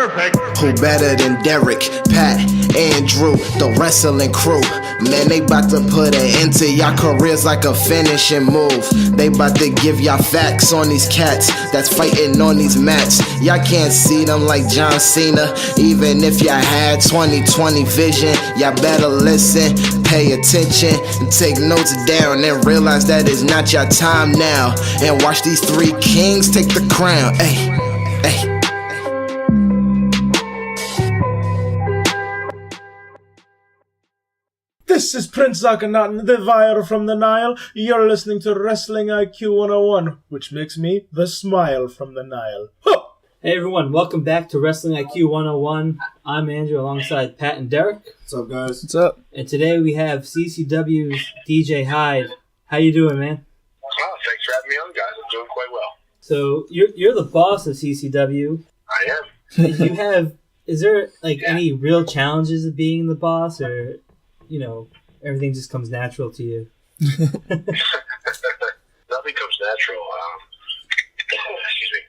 Perfect. Who better than Derek, Pat, Andrew, the wrestling crew? Man, they bout to put an end to y'all careers like a finishing move. They bout to give y'all facts on these cats that's fighting on these mats. Y'all can't see them like John Cena. Even if y'all had 20/20 vision, y'all better listen, pay attention, and take notes down and realize that it's not your time now. And watch these three kings take the crown. Ay, ay. This is Prince Akhenaten, the Wire from the Nile. You're listening to Wrestling IQ 101, which makes me the Smile from the Nile. Huh! Hey everyone, welcome back to Wrestling IQ 101. I'm Andrew alongside Pat and Derek. What's up, guys? What's up? And today we have CCW's DJ Hyde. How you doing, man? Oh, thanks for having me on, guys. I'm doing quite well. So you're the boss of CCW. I am. Is there any real challenges of being the boss, or everything just comes natural to you? Nothing comes natural. Excuse me.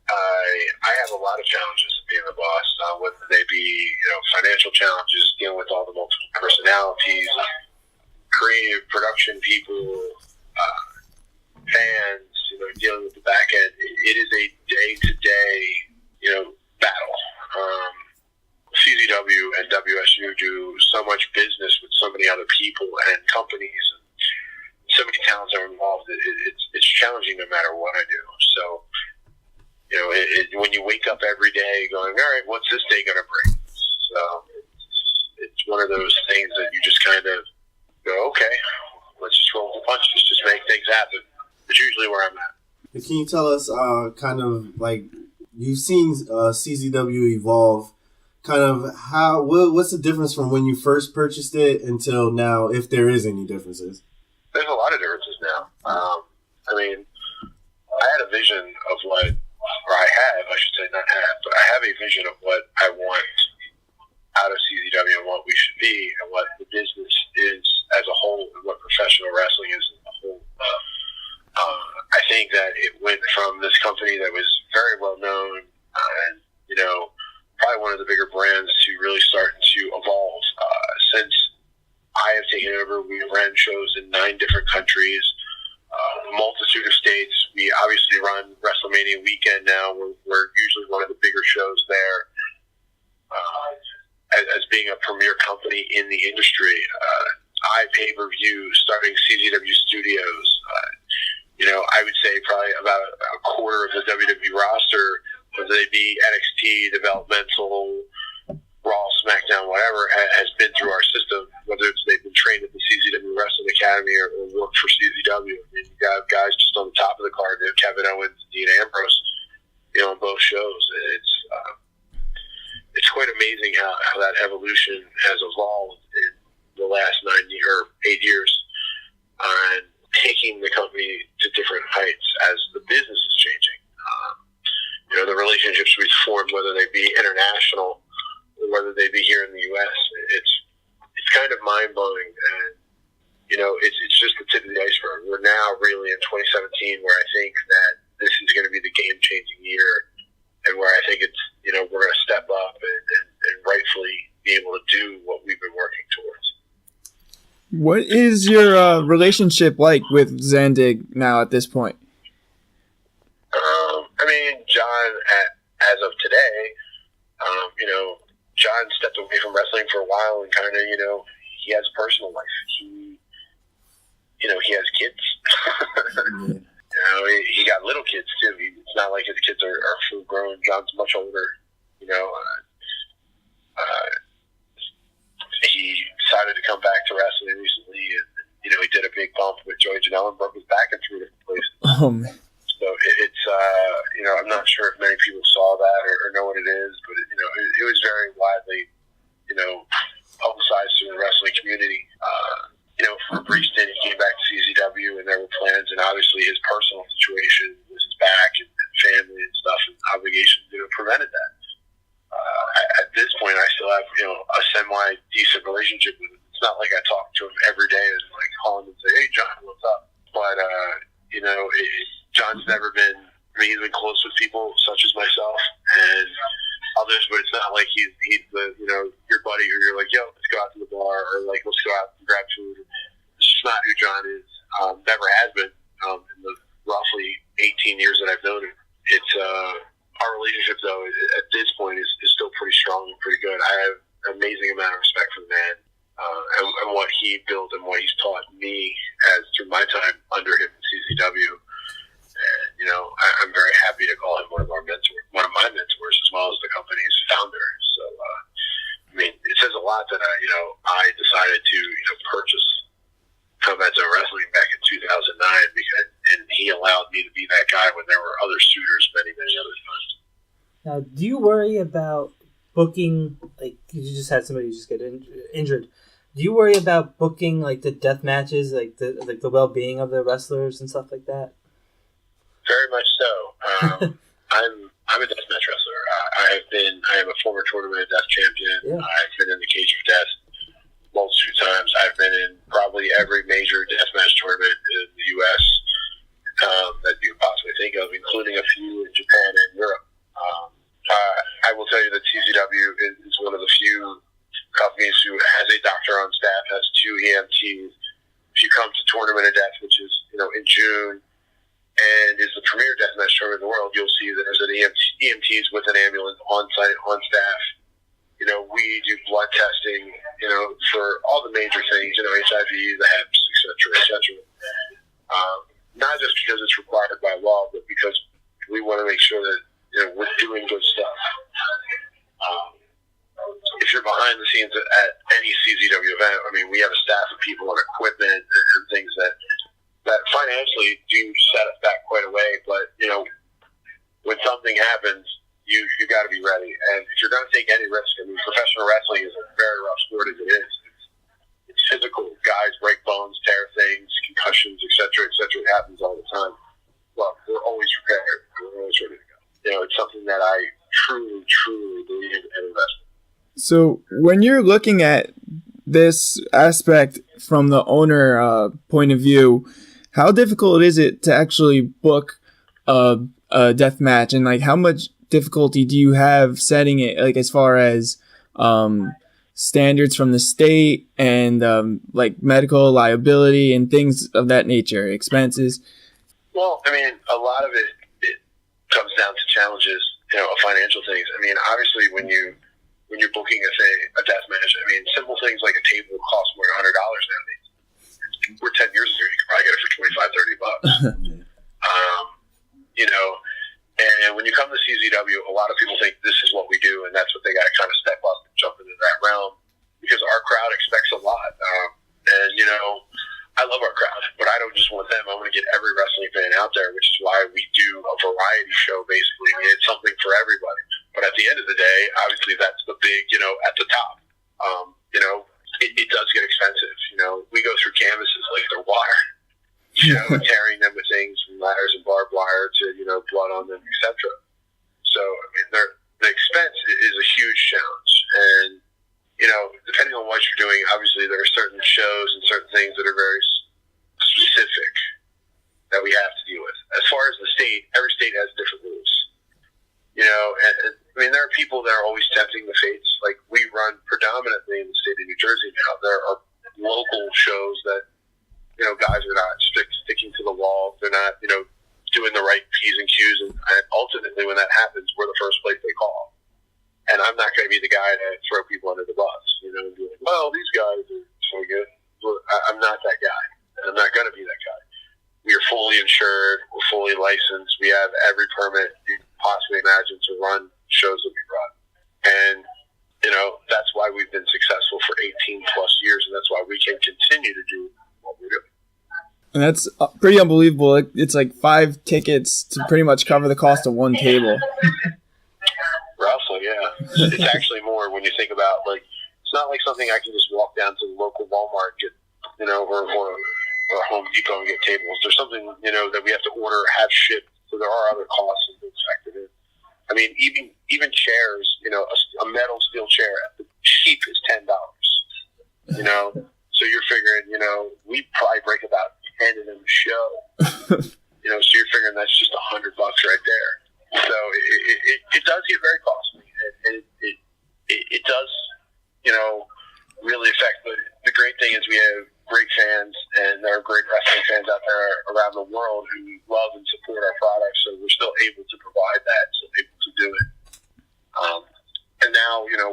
I have a lot of challenges of being the boss, whether they be financial challenges, dealing with all the multiple personalities, creative production people, fans, dealing with the back end. It is a day-to-day, battle. CZW and WSU do so much business with so many other people and companies, and so many talents are involved. It's challenging no matter what I do. So, when you wake up every day going, all right, what's this day going to bring? So it's one of those things that you just kind of go, okay, let's just roll the punches, just make things happen. It's usually where I'm at. Can you tell us kind of like, you've seen CZW evolve, kind of what's the difference from when you first purchased it until now, if there is any differences? There's a lot of differences now. I had a vision of I should say not had, but I have a vision of what I want out of CZW and what we should be and what the business is as a whole and what professional wrestling is as a whole. I think that it went from this company that was very well known and, probably one of the bigger brands to really starting to evolve. Since I have taken over, we ran shows in 9 different countries, a multitude of states. We obviously run WrestleMania weekend now. We're usually one of the bigger shows there. As being a premier company in the industry, I pay-per-view starting CZW Studios. I would say probably about a quarter of the WWE roster, whether they be NXT, developmental, Raw, SmackDown, whatever, has been through our system, whether it's they've been trained at the CZW Wrestling Academy or work for CZW. And you got guys just on the top of the card, Kevin Owens, Dean Ambrose, on both shows. It's quite amazing how that evolution has evolved in the last 8 years, and taking the company to different heights as the business is changing. The relationships we've formed, whether they be international or whether they be here in the U.S., it's kind of mind-blowing, and it's just the tip of the iceberg. We're now really in 2017 where I think that this is going to be the game-changing year, and where I think it's we're going to step up and rightfully be able to do what we've been working towards. What is your relationship like with Zandig now at this point? John, as of today, John stepped away from wrestling for a while and kind of, he has a personal life. He has kids. He got little kids too. It's not like his kids are full grown. John's much older. He decided to come back to wrestling recently, and he did a big bump with Joey Janela and broke his back in 3 different places. Oh man. So it's I'm not sure if many people saw that or know what it is, but it was very widely publicized through the wrestling community. For a brief stint, he came back to CZW, and there were plans, and obviously his personal situation with his back and family and stuff and obligations prevented that. At this point, I still have a semi-decent relationship with him. It's not like I talk to him every day and call him and say, "Hey, John, what's up?" But John's never been. He's been close with people such as myself, and others, but it's not like he's the, you know, your buddy who you're like, yo, let's go out to the bar, or like, let's go out and grab food. It's just not who John is. Never has been in the roughly 18 years that I've known him. It's our relationship, though, at this point is still pretty strong and pretty good. I have an amazing amount of respect for the man and what he built and what he's taught me as through my time under him in CZW. And, you know, I'm very happy to call him one of my mentors, as well as the company's founder. So, I mean, it says a lot that I decided to purchase Combat Zone Wrestling back in 2009 and he allowed me to be that guy when there were other suitors many other times. Now, do you worry about booking, like, you just had somebody just get injured? Do you worry about booking, like, the death matches, like the well-being of the wrestlers and stuff like that? Very much so. I'm a deathmatch wrestler. I am a former tournament of death champion. Yeah. I've been in the Cage of Death multiple times. I've been in probably every major deathmatch tournament in the U.S. That you could possibly think of, including a few in Japan and Europe. I will tell you that TZW is one of the few companies who has a doctor on staff, has 2 EMTs. If you come to Tournament of Death, which is in June, and is the premier deathmatch tournament in the world, you'll see that there's an EMTs with an ambulance on site, on staff. We do blood testing, for all the major things, HIV, the HEPs, et cetera. Not just because it's required by law, but because we want to make sure that, we're doing good stuff. If you're behind the scenes at any CZW event, I mean, we have a staff of people and equipment and things that financially do set us back quite a way, but when something happens, you got to be ready. And if you're going to take any risk, I mean, professional wrestling is a very rough sport as it is. It's physical. Guys break bones, tear things, concussions, etc. It happens all the time. Well, we're always prepared. We're always ready to go. It's something that I truly believe and invest in. So when you're looking at this aspect from the owner point of view, how difficult is it to actually book a death match, and like how much difficulty do you have setting it, like as far as standards from the state and like medical liability and things of that nature, expenses? Well, I mean, a lot of it comes down to challenges, of financial things. I mean, obviously when you're booking a death match, I mean, simple things like a table will cost more than $100 nowadays. We're 10 years ago, you could probably get it for $25-30. And when you come to CZW, a lot of people think this is what we do, and that's what they got to kind of step up and jump into that realm, because our crowd expects a lot. I love our crowd, but I don't just want them. I want to get every wrestling fan out there, which is why we do a variety show, basically. I mean, it's something for everybody. But at the end of the day, obviously that's the big, at the top. It does get expensive. We go through canvases like they're wire, tearing them with things from ladders and barbed wire to, blood on them, etc. So, I mean, the expense is a huge challenge. And, depending on what you're doing, obviously there are certain shows and certain things that are very specific that we have to deal with. As far as the state, every state has different rules. And I mean, there are people that are always tempting the fates. Like, we run predominantly in the state of New Jersey now. There are local shows that, guys are not sticking to the wall. They're not, doing the right P's and Q's. And ultimately, when that happens, we're the first place they call. And I'm not going to be the guy to throw people under the bus, and be like, well, these guys are so good. Well, I'm not that guy. And I'm not going to be that guy. We are fully insured. We're fully licensed. We have every permit you can possibly imagine to run shows that we run. And, that's why we've been successful for 18 plus years. And that's why we can continue to do what we're doing. And that's pretty unbelievable. It's like 5 tickets to pretty much cover the cost of one table. Roughly, yeah. It's actually more when you think about, like, it's not like something I can just walk down to the local Walmart and get, or Home Depot and get tables. There's something, that we have to order, have shipped, so there are other costs and things factored in. I mean, even chairs, a metal steel chair at the cheap is $10. So you're figuring, we probably break about 10 in a show. So you're figuring that's just $100 right there. So it does get very costly, and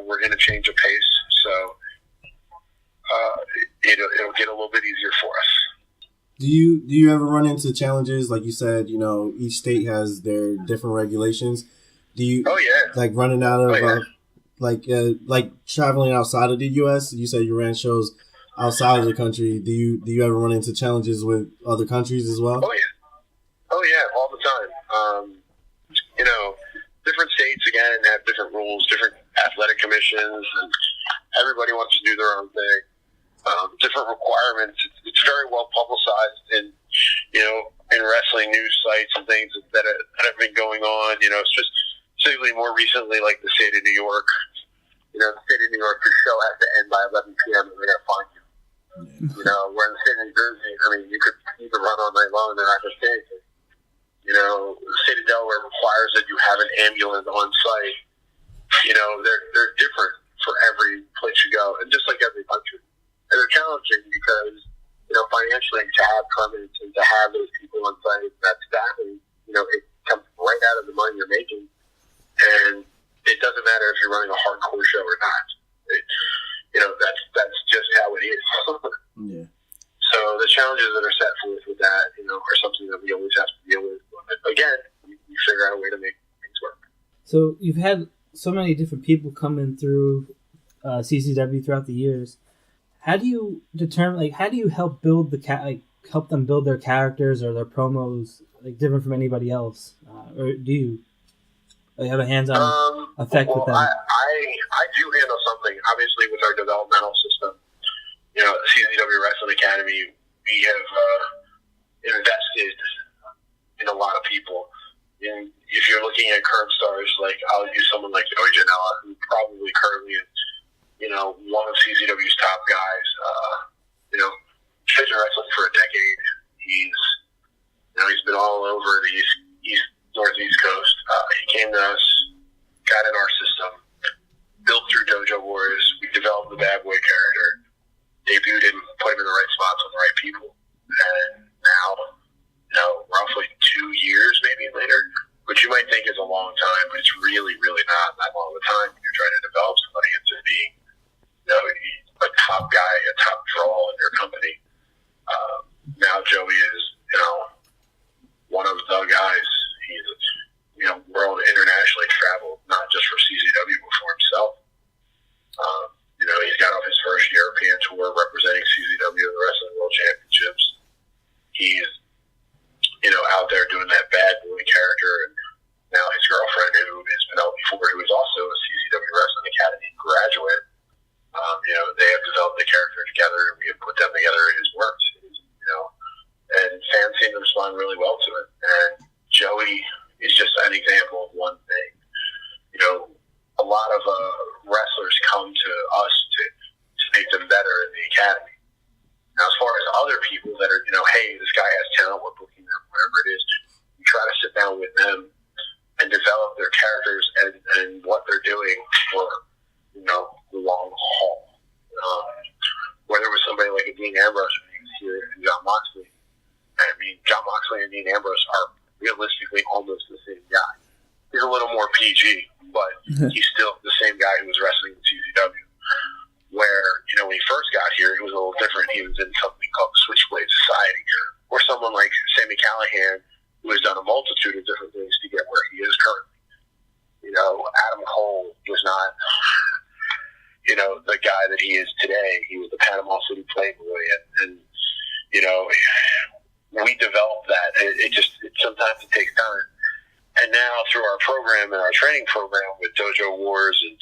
we're going to change a pace. So it'll get a little bit easier for us. Do you ever run into challenges like you said? Each state has their different regulations. Do you? Oh yeah. Like running out of like traveling outside of the U.S. You said you ran shows outside of the country. Do you ever run into challenges with other countries as well? Oh yeah, all the time. Different states again have different rules, different athletic commissions, and everybody wants to do their own thing. Different requirements. It's very well publicized in wrestling news sites and things that have been going on. It's just specifically more recently, like the state of New York. The state of New York, your show has to end by 11 p.m. and they're going to fine you. Where in the state of New Jersey, you could run all night long and they're not going to pay you. The state of Delaware requires that you have an ambulance on site. They're different for every place you go, and just like every country. And they're challenging because, financially, to have permits and to have those people on site, that staffing, it comes right out of the money you're making. And it doesn't matter if you're running a hardcore show or not. That's just how it is. Yeah. So the challenges that are set forth with that, are something that we always have to deal with. But again, you figure out a way to make things work. So you've had so many different people coming through CCW throughout the years. How do you determine? How do you help build help them build their characters or their promos different from anybody else, or do you have a hands-on effect with them? I do handle something. Obviously, with our developmental system, the CCW Wrestling Academy, we have invested in a lot of people. And if you're looking at current stars, I'll use someone like Joey Janela, who probably currently is, one of CCW's top guys. He's been wrestling for a decade. He's been all over the Northeast coast. He came to us, got in our system, built through Dojo Wars. We developed the bad boy character, debuted him, put him in the right spots with the right people. And now, roughly 2 years maybe later, which you might think is a long time, but it's really, really not that long of a time when you're trying to develop somebody into being, a top guy, a top draw in your company. Now Joey is, one of the guys. He's, world internationally traveled, not just for CZW, but for himself. He's got off his first European tour representing CZW in the Wrestling World Championships. He's, out there doing that bad boy character, and now his girlfriend, who is Penelope Ford, who is also a CZW Wrestling Academy graduate, they have developed the character together, and we have put them together in his works, and fans seem to respond really well to it. And Joey is just an example of one thing. A lot of wrestlers come to us to make them better in the academy. Now, as far as other people that are, hey, this guy has talent, we're booking them, whatever it is, we try to sit down with them and develop their characters and what they're doing for, the long haul. Whether it was somebody like a Dean Ambrose when he was here and John Moxley. John Moxley and Dean Ambrose are realistically almost the same guy. He's a little more PG, but he's still the same guy who was wrestling in CZW. Where, when he first got here, it was a little different. He was in something called the Switchblade Society. Or someone like Sami Callihan, who has done a multitude of different things to get where he is currently. Adam Cole was not, the guy that he is today. He was the Panama City Playboy. And we developed that. Sometimes it takes time. And now through our program and our training program with Dojo Wars and,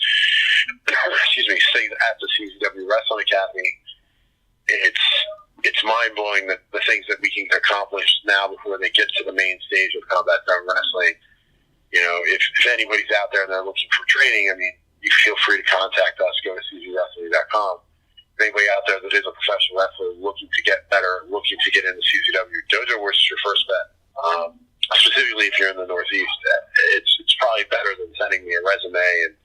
at the CZW Wrestling Academy, it's mind-blowing that the things that we can accomplish now before they get to the main stage of Combat Zone Wrestling. If anybody's out there and they're looking for training, you feel free to contact us. Go to czwrestling.com. If anybody out there that is a professional wrestler looking to get better, looking to get into CZW, Dojo Wars is your first bet. Specifically if you're in the Northeast, it's probably better than sending me a resume and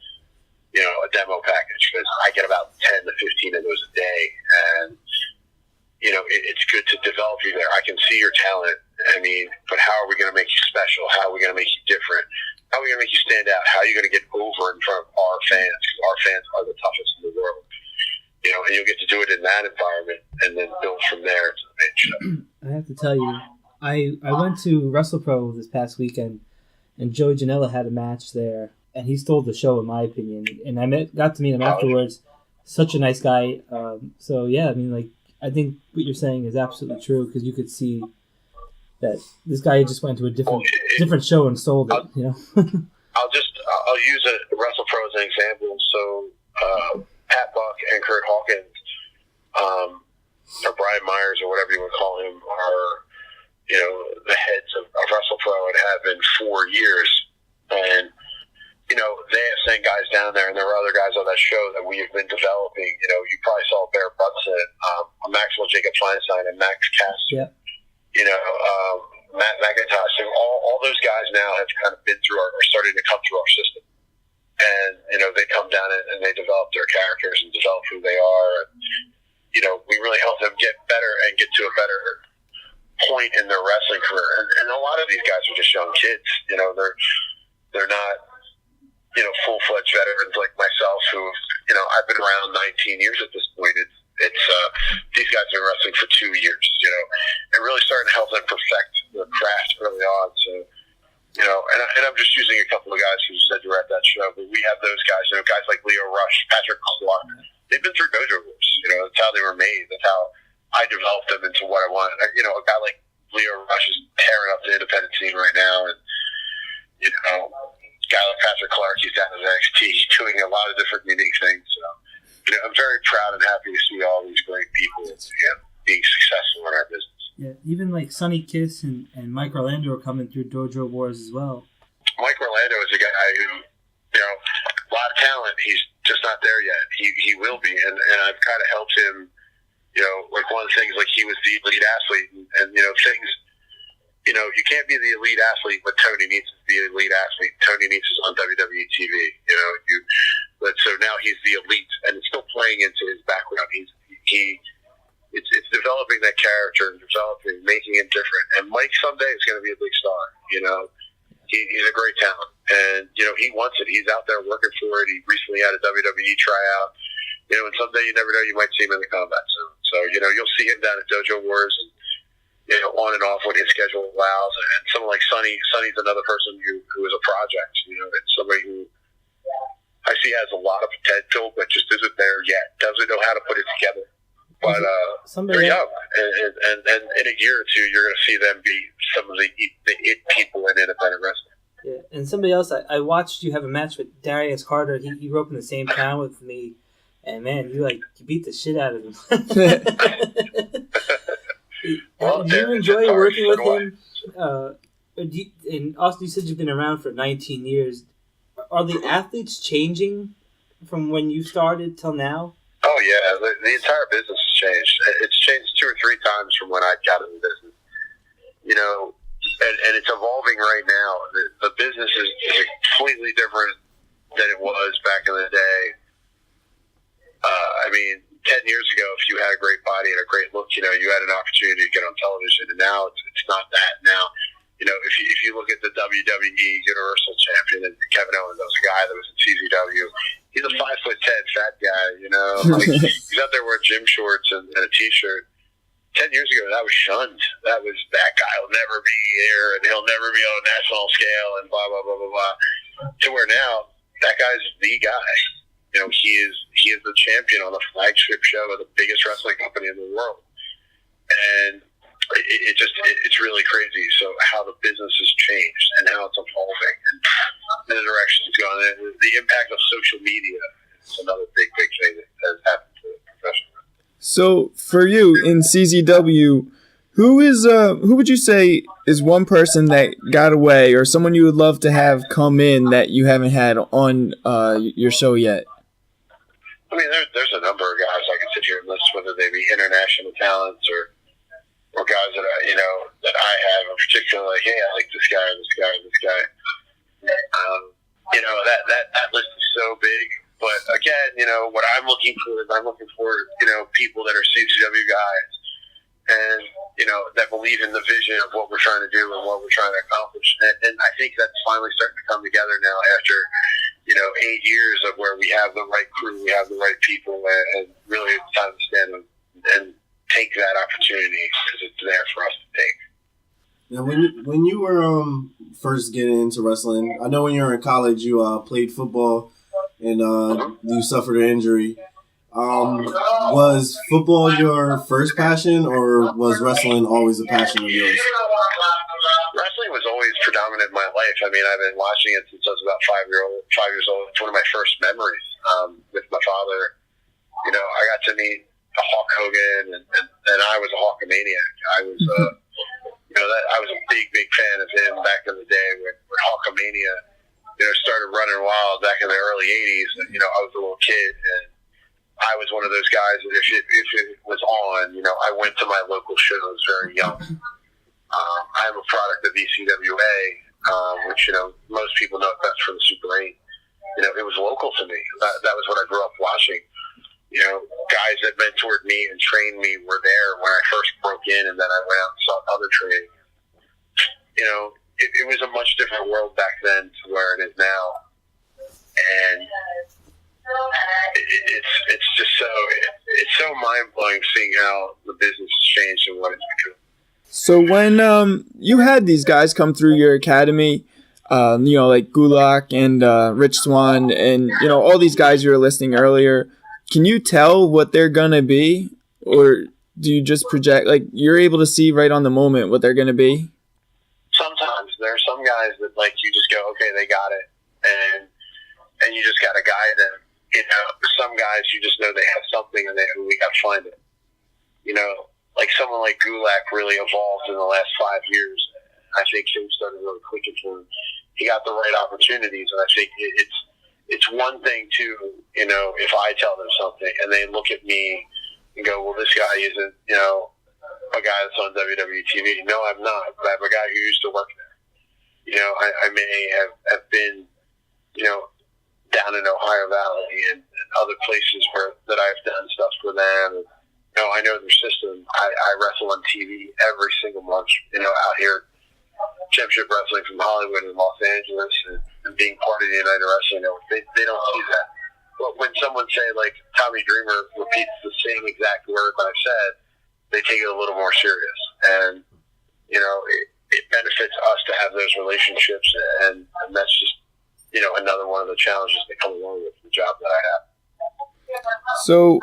a demo package, because I get about 10 to 15 of those a day, and it's good to develop you there. I can see your talent. But how are we going to make you special? How are we going to make you different? How are we going to make you stand out? How are you going to get over in front of our fans? Because our fans are the toughest in the world. You know, and you'll get to do it in that environment and then build from there to the main show. I have to tell you, I went to WrestlePro this past weekend, and Joey Janela had a match there, and he stole the show in my opinion. And I got to meet him afterwards. Such a nice guy. So yeah, I mean, like, I think what you're saying is absolutely true, because you could see that this guy just went to a different show and sold it. You know. I'll use a WrestlePro as an example. So Pat Buck and Kurt Hawkins, or Brian Myers, or whatever you want to call him, are, you know, the heads of WrestlePro and have been 4 years. And, you know, they have sent guys down there, and there were other guys on that show that we have been developing. You know, you probably saw Bear Brunson, Maxwell Jacob Feinstein, and Max Cass. Yeah. You know, Matt McIntosh. So all those guys now have kind of been through are starting to come through our system. And, you know, they come down and they develop their characters and develop who they are. And, you know, we really help them get better and get to a better point in their wrestling career. And a lot of these guys are just young kids. You know, they're not, you know, full-fledged veterans like myself who, you know, I've been around 19 years at this point. It's these guys have been wrestling for 2 years, you know, and really starting to help them perfect the craft early on. So, you know, and I'm just using a couple of guys who said you were at that show, but we have those guys, you know, guys like Leo Rush, Patrick Clark. They've been through Dojo Wars. You know, that's how they were made. That's how I developed them into what I want. You know, a guy like Leo Rush is tearing up the independent scene right now, and, you know, a guy like Patrick Clark, he's down in NXT doing a lot of different unique things. So, you know, I'm very proud and happy to see all these great people, you know, being successful in our business. Yeah, even like Sonny Kiss and Mike Orlando are coming through Dojo Wars as well. Mike Orlando is a guy who, you know, a lot of talent. He's just not there yet. He will be, and I've kind of helped him. You know, like one of the things, like he was the elite athlete, and you know, things. You know, you can't be the elite athlete, but Tony needs to be the elite athlete. Tony needs is on WWE TV. You know, but so now he's the elite, and it's still playing into his background. It's developing that character and developing, making him different. And Mike someday is going to be a big star. You know, he's a great talent, and you know he wants it. He's out there working for it. He recently had a WWE tryout. You know, and someday you never know, you might see him in the combat zone. So you know, you'll see him down at Dojo Wars, and you know, on and off when his schedule allows. And someone like Sonny's another person who is a project. You know, it's somebody who I see has a lot of potential, but just isn't there yet. Doesn't know how to put it together. But they're young, and in a year or two, you're going to see them be some of the it people in independent wrestling. Yeah, and somebody else, I watched you have a match with Darius Carter. He grew up in the same town with me, and man, you beat the shit out of him. Well, do you enjoy working with him? And also, you said you've been around for 19 years. Are the athletes changing from when you started till now? Oh yeah, the entire business has changed. It's changed 2 or 3 times from when I got in the business. You know, and it's evolving right now. The business is completely different than it was back in the day. I mean, 10 years ago, if you had a great body and a great look, you know, you had an opportunity to get on television, and now it's not that. Now, you know, if you look at the WWE Universal Champion, and Kevin Owens, that was a guy that was in CZW. He's a 5'10" fat guy, you know. Like, he's out there wearing gym shorts and a t-shirt. 10 years ago, that was shunned. That was, that guy will never be here, and he'll never be on a national scale, and blah blah blah blah blah. To where now, that guy's the guy. You know, he is the champion on the flagship show of the biggest wrestling company in the world, and it's really crazy. So how the business has changed and how it's evolving and the direction it's going. And the impact of social media is another big thing that has happened to the profession. So for you in CZW, who would you say is one person that got away, or someone you would love to have come in that you haven't had on your show yet? I mean, there's a number of guys I can sit here and list, whether they be international talents or guys that I have in particular, like, hey, I like this guy, this guy, this guy. You know, that list is so big. But again, you know, what I'm looking for is you know, people that are CCW guys and that believe in the vision of what we're trying to do and what we're trying to accomplish. And I think that's finally starting to come together now after 8 years of where we have the right crew, we have the right people, and really it's time to stand and take that opportunity because it's there for us to take. Now, when you were first getting into wrestling, I know when you were in college, you played football and you suffered an injury. Was football your first passion, or was wrestling always a passion of yours? Wrestling was always predominant in my life. I mean, I've been watching it since I was about 5 years old. It's one of my first memories with my father. I got to meet Hulk Hogan, and I was a Hulkamaniac. I was, I was a big fan of him back in the day when Hulkamania, started running wild back in the early '80s. And I was a little kid, and I was one of those guys that if it was on, I went to my local shows very young. I'm a product of ECWA, which, most people know that's from the Super 8. It was local to me. That was what I grew up watching. Guys that mentored me and trained me were there when I first broke in, and then I went out and saw other training. It was a much different world back then to where it is now. And it's just so mind-blowing seeing how the business has changed and what it's become. So when you had these guys come through your academy, like Gulak and Rich Swann and all these guys you were listing earlier, can you tell what they're gonna be, or do you just project, like you're able to see right on the moment what they're gonna be? Sometimes there are some guys that you just go, okay, they got it, and you just gotta guide them. Some guys you just know they have something and we got to find it. Like someone like Gulak really evolved in the last 5 years. I think things started really clicking for him. He got the right opportunities, and I think it's one thing to, if I tell them something and they look at me and go, well, this guy isn't, a guy that's on WWE TV. No, I'm not. But I'm a guy who used to work there. I may have been, down in Ohio Valley and other places that I've done stuff for them. I know their system. I wrestle on TV every single month, out here, championship wrestling from Hollywood and Los Angeles and being part of the United Wrestling Network. They don't see that. But when someone say, like, Tommy Dreamer repeats the same exact word that I've said, they take it a little more serious. And, it benefits us to have those relationships, and that's just, another one of the challenges that come along with the job that I have. So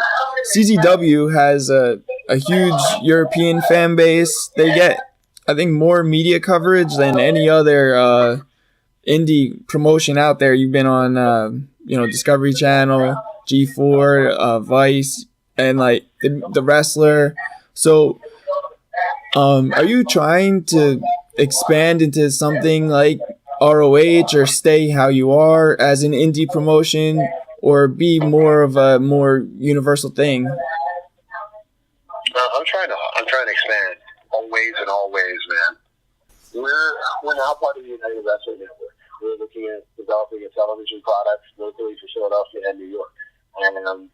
CZW has a huge European fan base. They get, I think, more media coverage than any other indie promotion out there. You've been on, Discovery Channel, G4, Vice, and the Wrestler. So, are you trying to expand into something like ROH or stay how you are as an indie promotion, or be more of a more universal thing? I'm trying to expand in all ways, man. We're now part of the United Wrestling Network. We're looking at developing a television product locally for Philadelphia and New York. And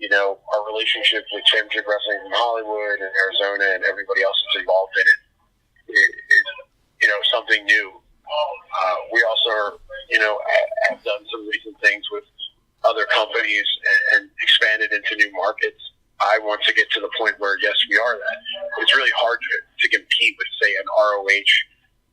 our relationship with Championship Wrestling from Hollywood and Arizona and everybody else that's involved in it is something new. We also have done some recent things with other companies and expanded into new markets. I want to get to the point where, yes, we are that. It's really hard to compete with, say, an ROH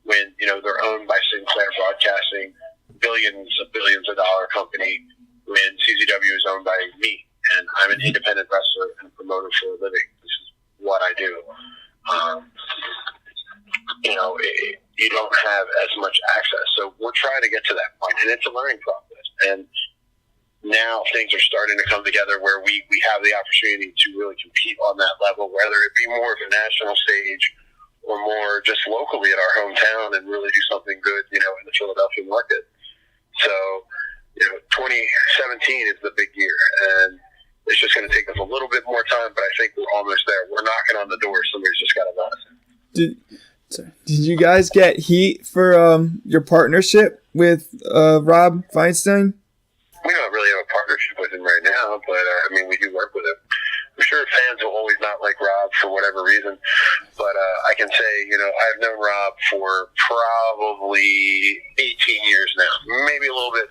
when, they're owned by Sinclair Broadcasting, billions of dollar company, when CZW is owned by me. And I'm an independent wrestler and promoter for a living. This is what I do. You don't have as much access. So we're trying to get to that point, and it's a learning process. And now things are starting to come together where we have the opportunity to really compete on that level, whether it be more of a national stage or more just locally at our hometown, and really do something good, in the Philadelphia market. So, 2017 is the big year, and it's just going to take us a little bit more time, but I think we're almost there. We're knocking on the door. Somebody's just got to let us in. Did you guys get heat for your partnership with Rob Feinstein? We don't really have a partnership with him right now, but we do work with him. I'm sure fans will always not like Rob Rob for whatever reason. But I can say, I've known Rob for probably 18 years now, maybe a little bit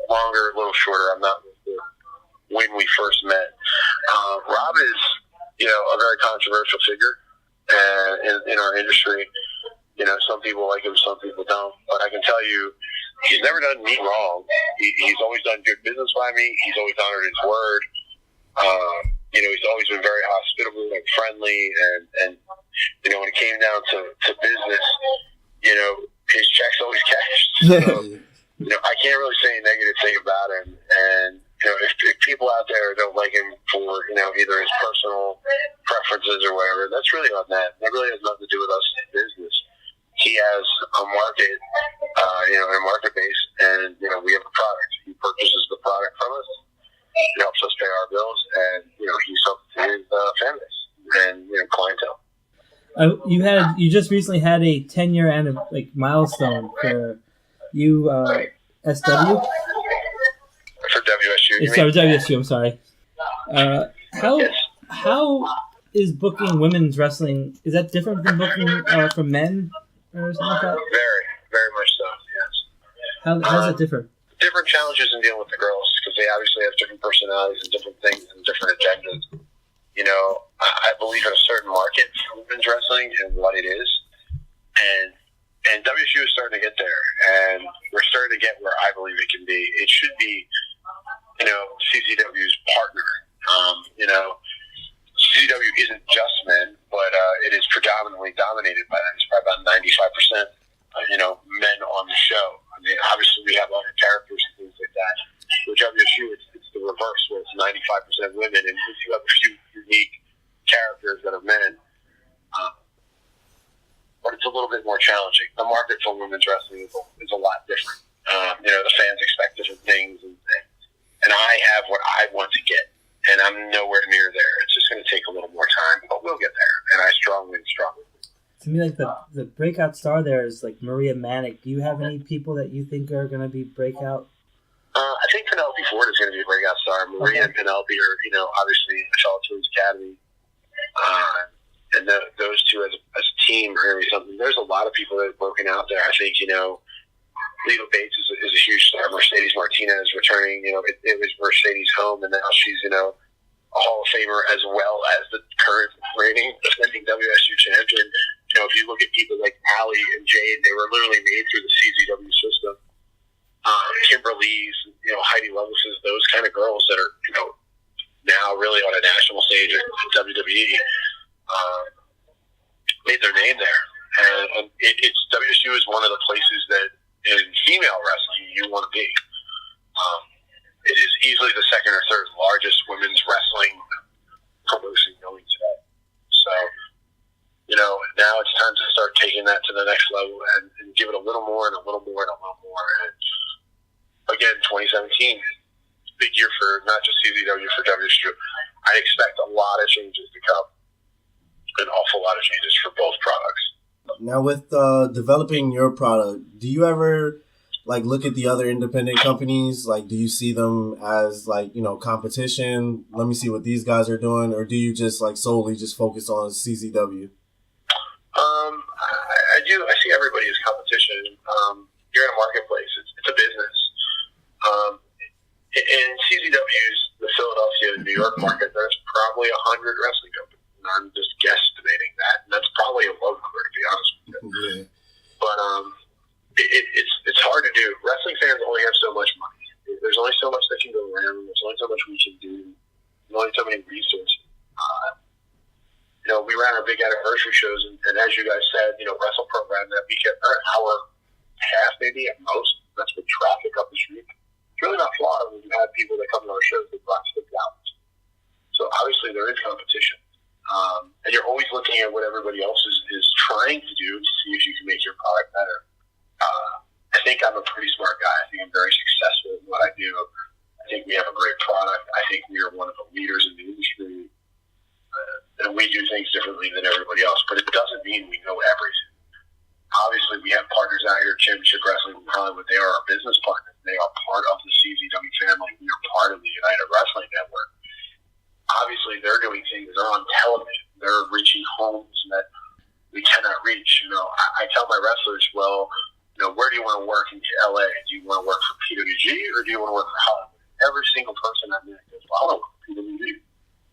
longer, a little shorter. I'm not sure when we first met. Rob is, a very controversial figure in our industry. Some people like him, some people don't. But I can tell you, he's never done me wrong. He's always done good business by me. He's always honored his word. He's always been very hospitable and friendly. And when it came down to business, his checks always cashed. So, I can't really say a negative thing about him. And, if people out there don't like him for, either his personal preferences or whatever, that's really on them. That really has nothing to do with us in business. He has a market, a market base, and, we have a product. He purchases the product from us. He helps us pay our bills, and, he helps his fan base and, clientele. You just recently had a 10-year milestone for you, SW? For WSU. Sorry, WSU. I'm sorry. How is booking women's wrestling? Is that different than booking for men or something like that? Very, very much so. Yes. How does it differ? Different challenges in dealing with the girls because they obviously have different personalities and different things and different agendas. I believe in a certain market for women's wrestling and what it is, and WSU is starting to get there, and we're starting to get where I believe it can be. It should be, CCW's partner. CCW isn't just men, but it is predominantly dominated by them. It's probably about 95%, men on the show. I mean, obviously we have other characters and things like that. With WSU, it's the reverse, where it's 95% women, and if you have a few unique characters that are men, but it's a little bit more challenging. The market for women's wrestling is a lot different. The fans expect different things, and I have what I want to get, and I'm nowhere near there. It's just going to take a little more time, but we'll get there, and I strongly. To me, the breakout star there is Maria Manic. Do you have any people that you think are going to be breakout? I think Penelope Ford is going to be a breakout star. Maria and Penelope are, obviously Charlotte Twins Academy. And those two as a team are going to be something. There's a lot of people that have broken out there. I think, Leva Bates is a huge star. Mercedes Martinez returning. It was Mercedes' home, and now she's, a Hall of Famer as well as the current reigning defending WSU champion. If you look at people like Allie and Jade, they were literally made through the CZW system. Kimberly's, Heidi Loveless's, those kind of girls that are, now really on a national stage at WWE, made their name there. And it's WSU is one of the places that in female wrestling you want to be. It is easily the second or third largest women's wrestling promotion going today. So, now it's time to start taking that to the next level and give it a little more and a little more and a little more. And again, 2017, big year for not just CZW, for WSU. I expect a lot of changes to come, an awful lot of changes for both products. Now, with developing your product, do you ever look at the other independent companies? Do you see them as competition? Let me see what these guys are doing, or do you just solely just focus on CZW? I do. I see everybody as competition. You're in a marketplace. It's a business. In CZW's, the Philadelphia and New York market, there's probably 100 wrestling companies. And I'm just guesstimating that. And that's probably a low number, to be honest with you. Yeah. But it's hard to do. Wrestling fans only have so much money. There's only so much that can go around. There's only so much we can do. There's only so many resources. We ran our big anniversary shows, and as you guys said, wrestle program that weekend, they're an hour and a half maybe at most. That's with traffic up the street. It's really not flawed when you have people that come to our shows that run 6 hours. So obviously there is competition. And you're always looking at what everybody else is trying to do to see if you can make your product better. I think I'm a pretty smart guy. I think I'm very successful in what I do. I think we have a great product. I think we are one of the leaders in the industry. And we do things differently than everybody else. But it doesn't mean we know everything. Obviously, we have partners out here, Championship Wrestling in Hollywood. They are our business partners. They are part of the CZW family. We are part of the United Wrestling Network. Obviously, they're doing things. They're on television. They're reaching homes that we cannot reach. I tell my wrestlers, well, where do you want to work in LA? Do you want to work for PWG or do you want to work for Hollywood? Every single person I meet goes, well, I don't work for PWG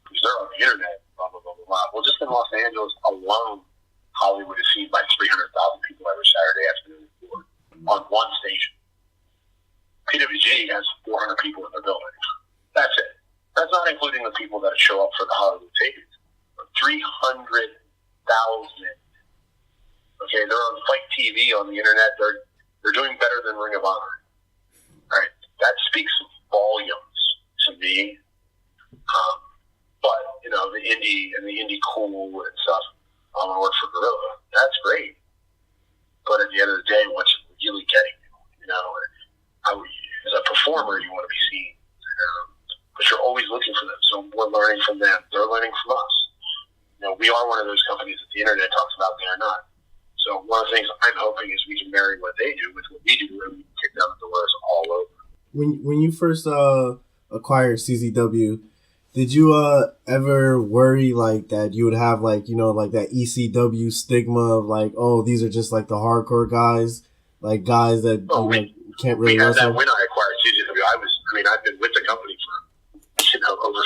because they're on the internet, blah, blah, blah, blah, blah. Well, just in Los Angeles alone, Hollywood is seen by 300,000 people every Saturday afternoon on one station. PWG has 400 people in their building. That's it. That's not including the people that show up for the Hollywood tapings. 300,000. Okay, they're on Fight TV on the internet. They're doing better than Ring of Honor. All right, that speaks volumes to me. But the indie cool and stuff. I want to work for Gorilla. That's great. But at the end of the day, what's it really getting you? As a performer, you want to be seen. But you're always looking for them. So we're learning from them. They're learning from us. We are one of those companies that the internet talks about. They are not. So one of the things I'm hoping is we can marry what they do with what we do, and we can kick down the doors all over. When you first acquired CZW, did you ever worry like that you would have like that ECW stigma of like, oh, these are just like the hardcore guys, like guys that can't really we had wrestle? That when I acquired CZW, I've been with the company for over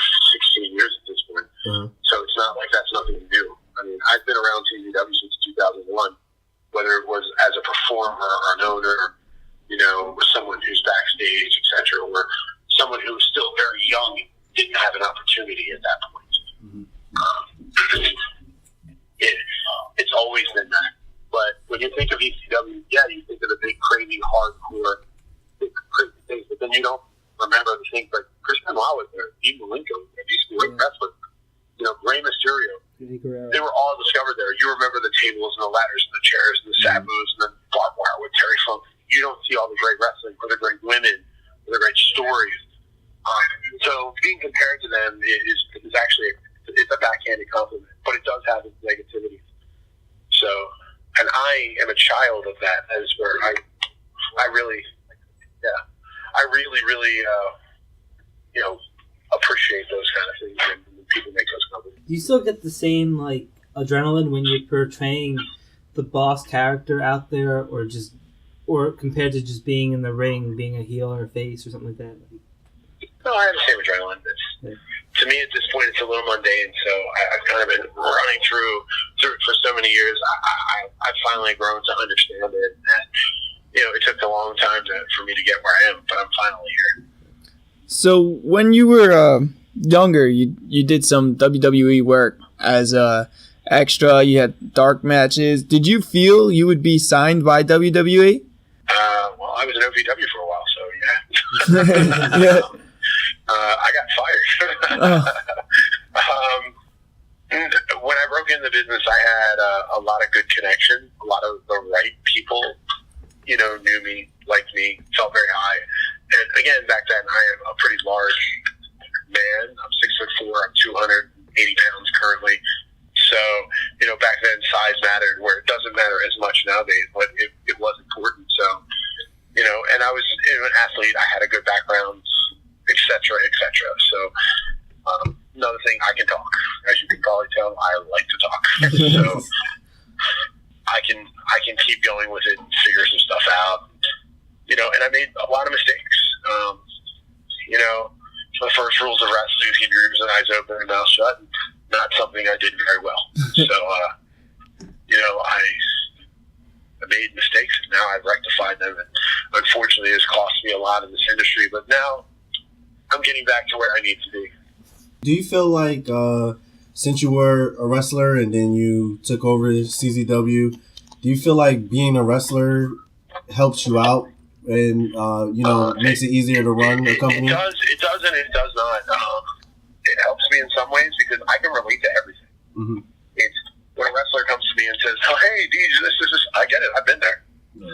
16 years at this point. Uh-huh. So it's not like that's nothing new. I've been around CZW since 2001, whether it was as a performer or an owner, with someone who's backstage, etc., or someone who was still very young and didn't have an opportunity at that point. Mm-hmm. It's always been that. But when you think of ECW, you think of the big, crazy, hardcore, big, crazy things, but then you don't remember the things like Chris Benoit was there, Dean Malenko, these great wrestlers, Rey Mysterio. They were all discovered there. You remember the tables and the ladders and the chairs and the sabos and the barbed wire with Terry Funk. You don't see all the great wrestling or the great women or the great stories. So being compared to them is actually it's a backhanded compliment, but it does have its negativity. So, and I am a child of that. That is where I really appreciate those kind of things when people make those companies. Do you still get the same like adrenaline when you're portraying the boss character out there, or compared to just being in the ring, being a heel or a face or something like that? No, I have the same adrenaline. To me, at this point, it's a little mundane. So I've kind of been running through for so many years. I've finally grown to understand it, and it took a long time for me to get where I am, but I'm finally here. So when you were younger, you did some WWE work as a extra. You had dark matches. Did you feel you would be signed by WWE? Well, I was an OVW for a while, so yeah. Yeah. I got fired. When I broke into the business, I had a lot of good connections. A lot of the right people, knew me, liked me, felt very high. And again, back then, I am a pretty large man. I'm 6'4". I'm 280 pounds currently. So, back then, size mattered, where it doesn't matter as much nowadays, but it was important. So, and I was an athlete. I had a good background, et cetera, et cetera. So, another thing, I can talk. As you can probably tell, I like to talk. So, I can keep going with it and figure some stuff out. And I made a lot of mistakes. The first rules of wrestling is keep your ears and eyes open and mouth shut. Not something I did very well. So, I made mistakes, and now I've rectified them. And unfortunately, it's cost me a lot in this industry. But now, I'm getting back to where I need to be. Do you feel like, since you were a wrestler and then you took over CZW, do you feel like being a wrestler helps you out and, makes it easier to run a company? It does and it does not. It helps me in some ways because I can relate to everything. Mm-hmm. It's when a wrestler comes to me and says, "Oh, hey, DJ, this is," I get it. I've been there. Yeah.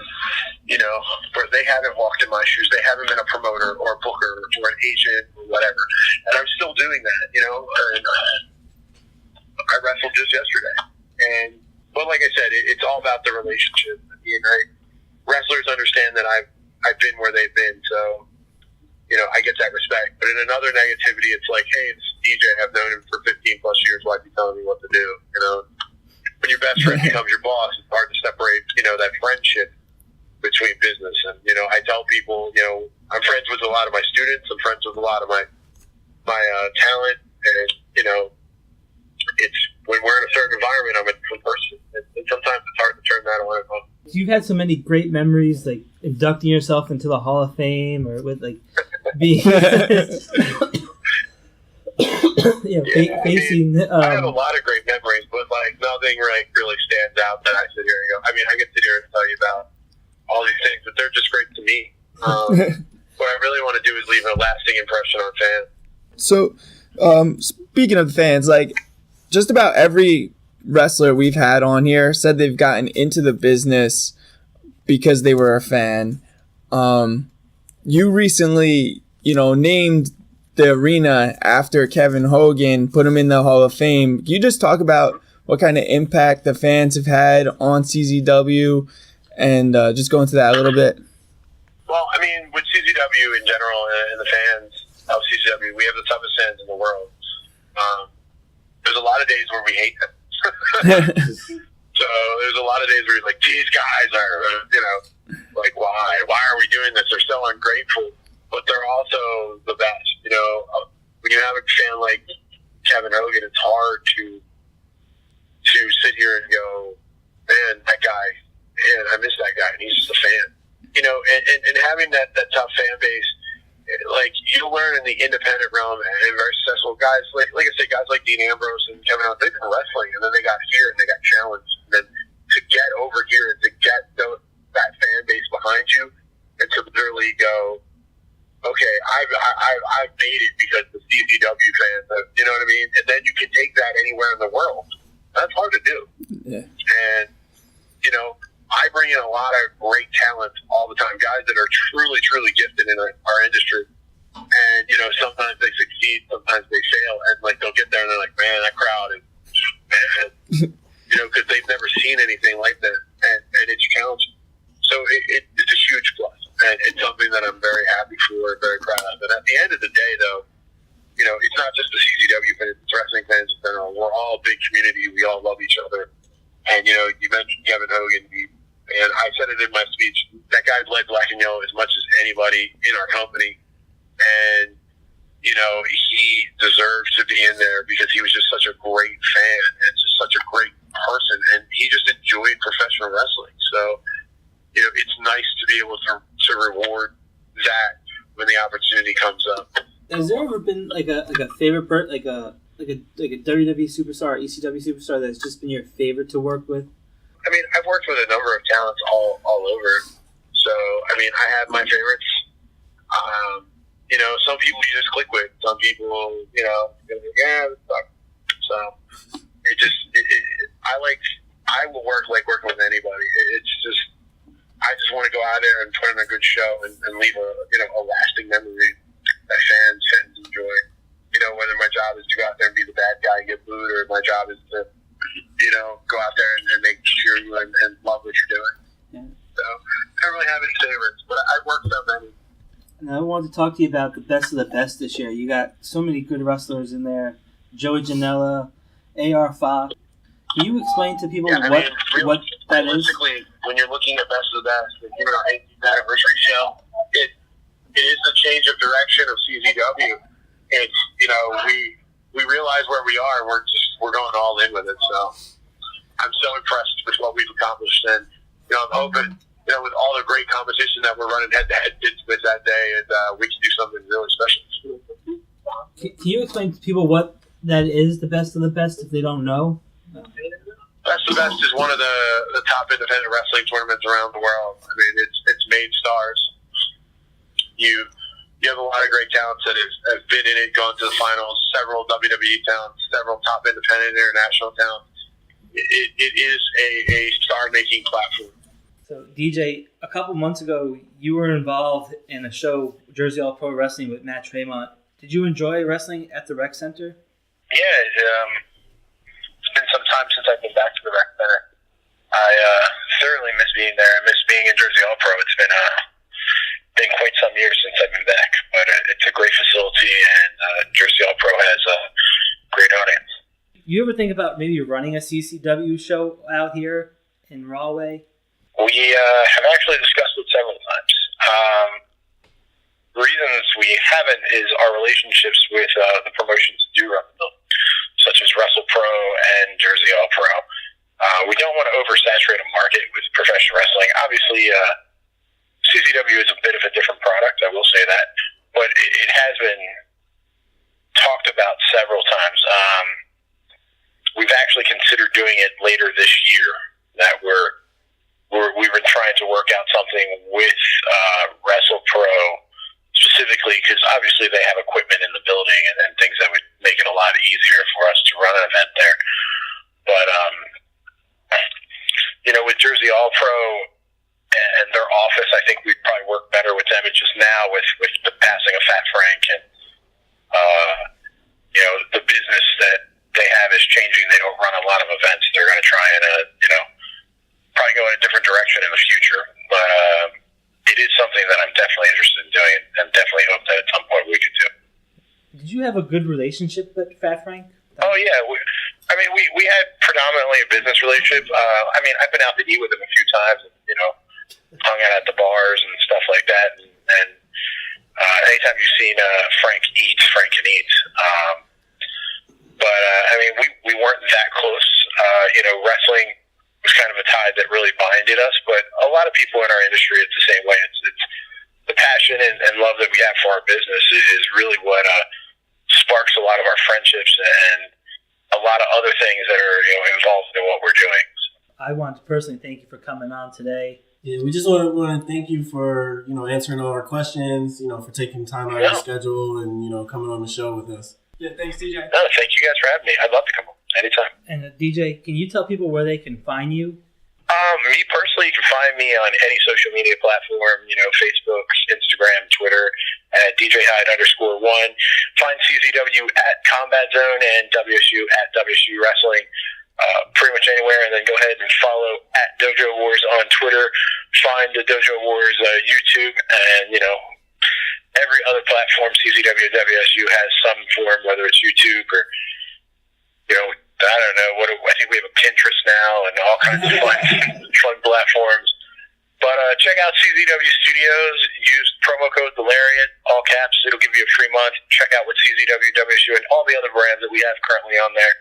Where they haven't walked in my shoes. They haven't been a promoter or a booker or an agent or whatever. And I'm still doing that, And I wrestled just yesterday. But like I said, it's all about the relationship. Wrestlers understand that I've been where they've been, so I get that respect. But in another negativity, it's like, hey, DJ. I've known him for 15 plus years. Why'd you telling me what to do? You know, when your best friend becomes your boss, it's hard to separate, you know, that friendship between business. And, you know, I tell people, you know, I'm friends with a lot of my students. I'm friends with a lot of my talent. And, you know, it's when we're in a certain environment, I'm a different person. And sometimes it's hard to turn that on and off. You've had so many great memories, like inducting yourself into the Hall of Fame, or with like being, facing. I have a lot of great memories, but like nothing really stands out that I sit here and go. I mean, I can sit here and tell you about all these things, but they're just great to me. What I really want to do is leave a lasting impression on fans. So, speaking of fans, like just about every wrestler we've had on here said they've gotten into the business because they were a fan. You recently, you know, named the arena after Kevin Hogan, put him in the Hall of Fame. Can you just talk about what kind of impact the fans have had on CZW and just go into that a little bit? Well, I mean, with CZW in general and the fans of CZW, we have the toughest fans in the world. There's a lot of days where we hate them. So there's a lot of days where you're like, these guys are, you know, like, why are we doing this? They're so ungrateful, but they're also the best. You know, when you have a fan like Kevin Hogan, it's hard to sit here and go, man, that guy, man, I miss that guy, and he's just a fan. You know, and having that tough fan base, like you learn in the independent realm and very successful guys, like I said, guys like Dean Ambrose and Kevin Owens, they've been wrestling, and then they got here and they got challenged, and then to get over here and to get that fan base behind you, and to literally go, okay, I've made it because the CZW fans, you know what I mean? And then you can take that anywhere in the world. That's hard to do. Yeah. And you know, I bring in a lot of great talent all the time, guys that are truly, truly gifted in our industry. And, you know, sometimes they succeed, sometimes they fail. And, like, they'll get there and they're like, man, that crowd is, man, you know, because they've never seen anything like that. And it's challenging. So it's a huge plus. And it's something that I'm very happy for and very proud of. And at the end of the day, though, you know, it's not just the CZW fans, it's wrestling fans in general. We're all a big community. We all love each other. And, you know, you mentioned Kevin Hogan, and I said it in my speech, that guy's led Black and Yellow as much as anybody in our company. And, you know, he deserves to be in there because he was just such a great fan and just such a great person. And he just enjoyed professional wrestling. So, you know, it's nice to be able to reward that when the opportunity comes up. Has there ever been like a favorite like a WWE superstar or ECW superstar that's just been your favorite to work with? I mean, I've worked with a number of talents all over. So, I mean, I have my favorites. You know, some people you just click with. Some people, you know, yeah, this sucks. So, I will work like working with anybody. It's just, I just want to go out there and put in a good show and leave a lasting memory that fans enjoy. You know, whether my job is to go out there and be the bad guy and get booed, or my job is to, you know, go out there and make sure you and love what you're doing. Yeah. So I don't really have any favorites, but I work so many. And I wanted to talk to you about the best of the best this year. You got so many good wrestlers in there. Joey Janela, A.R. Fox. Can you explain to people what that is? Realistically, when you're looking at best of the best, and even our 18th anniversary show, it is the change of direction of CZW. It's, you know, we realize where we are, and we're going all in with it. So I'm so impressed with what we've accomplished, and you know, I'm hoping, you know, with all the great competition that we're running head to head with that day, and we can do something really special. Can you explain to people what that is, the best of the best, if they don't know? Best of the Best is one of the top independent wrestling tournaments around the world. I mean, it's made stars. You have a lot of great talents that have been in it, gone to the finals, several WWE talents, several top independent international talents. It is a star-making platform. So, DJ, a couple months ago, you were involved in a show, Jersey All Pro Wrestling, with Matt Tremont. Did you enjoy wrestling at the Rec Center? Yeah, it's been some time since I've been back to the Rec Center. I thoroughly miss being there. I miss being in Jersey All Pro. It's been quite some years since I've been back, but it's a great facility, and Jersey All Pro has you ever think about maybe running a CCW show out here in Rahway? We have actually discussed it several times. Reasons we haven't is our relationships with the promotions that do run the building, such as Wrestle Pro and Jersey All Pro. We don't want to oversaturate a market with professional wrestling. Obviously, CCW is a bit of a different product, I will say that, but it has been talked about several times. We've actually considered doing it later this year. That we've been trying to work out something with Wrestle Pro, specifically because obviously they have equipment in the building and things that would make it a lot easier for us to run an event there. But with Jersey All Pro and their office, I think we'd probably work better with them. It's just now with the passing of Fat Frank and the business that they have is changing. They don't run a lot of events. They're going to try and probably go in a different direction in the future. But it is something that I'm definitely interested in doing, and definitely hope that at some point we could do. Did you have a good relationship with Fat Frank? Oh yeah, we had predominantly a business relationship. I've been out to eat with him a few times, hung out at the bars and stuff like that. And anytime you've seen Frank can eat. We weren't that close. Wrestling was kind of a tie that really binded us. But a lot of people in our industry, it's the same way. It's the passion and love that we have for our business is really what sparks a lot of our friendships and a lot of other things that are involved in what we're doing. I want to personally thank you for coming on today. Yeah, we just want to thank you for answering all our questions, for taking time out of your schedule and coming on the show with us. Yeah, thanks, DJ. No, thank you guys for having me. I'd love to come on anytime. And DJ, can you tell people where they can find you? Me personally, you can find me on any social media platform, Facebook, Instagram, Twitter, at DJ Hyde _1. Find CZW at Combat Zone and WSU at WSU Wrestling, pretty much anywhere. And then go ahead and follow at Dojo Wars on Twitter. Find the Dojo Wars YouTube, and every other platform CZW and WSU has some form, whether it's YouTube or I don't know I think we have a Pinterest now and all kinds of fun platforms. But check out CZW Studios. Use promo code DeLariat, all caps. It'll give you a free month. Check out what CZW, WSU, and all the other brands that we have currently on there.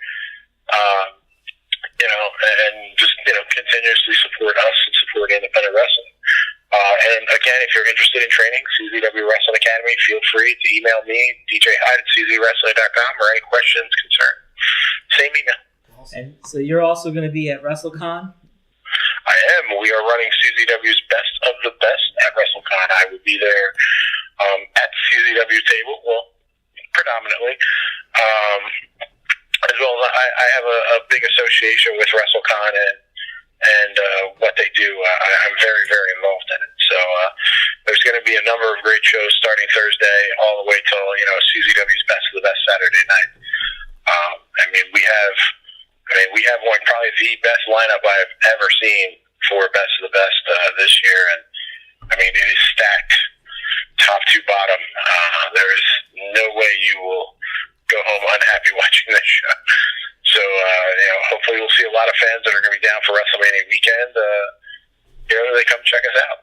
And just continuously support us and support independent wrestling. And again, if you're interested in training, CZW Wrestling Academy, feel free to email me, DJ Hyde at czwrestling.com, or any questions, concerns. Same email. And so you're also going to be at WrestleCon? I am. We are running CZW's Best of the Best at WrestleCon. I will be there at the CZW table, well, predominantly. As well as I have a big association with WrestleCon and what they do. I'm very, very involved in it. So there's going to be a number of great shows starting Thursday all the way till CZW's Best of the Best Saturday night. We have one, probably the best lineup I've ever seen for Best of the Best this year, and it is stacked top to bottom. There is no way you will go home unhappy watching this show. So hopefully we'll see a lot of fans that are going to be down for WrestleMania weekend. They come check us out.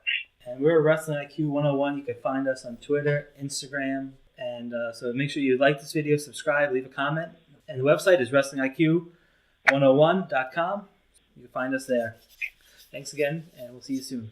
And we're Wrestling IQ 101. You can find us on Twitter, Instagram, and so make sure you like this video, subscribe, leave a comment. And the website is WrestlingIQ101.com. You can find us there. Thanks again, and we'll see you soon.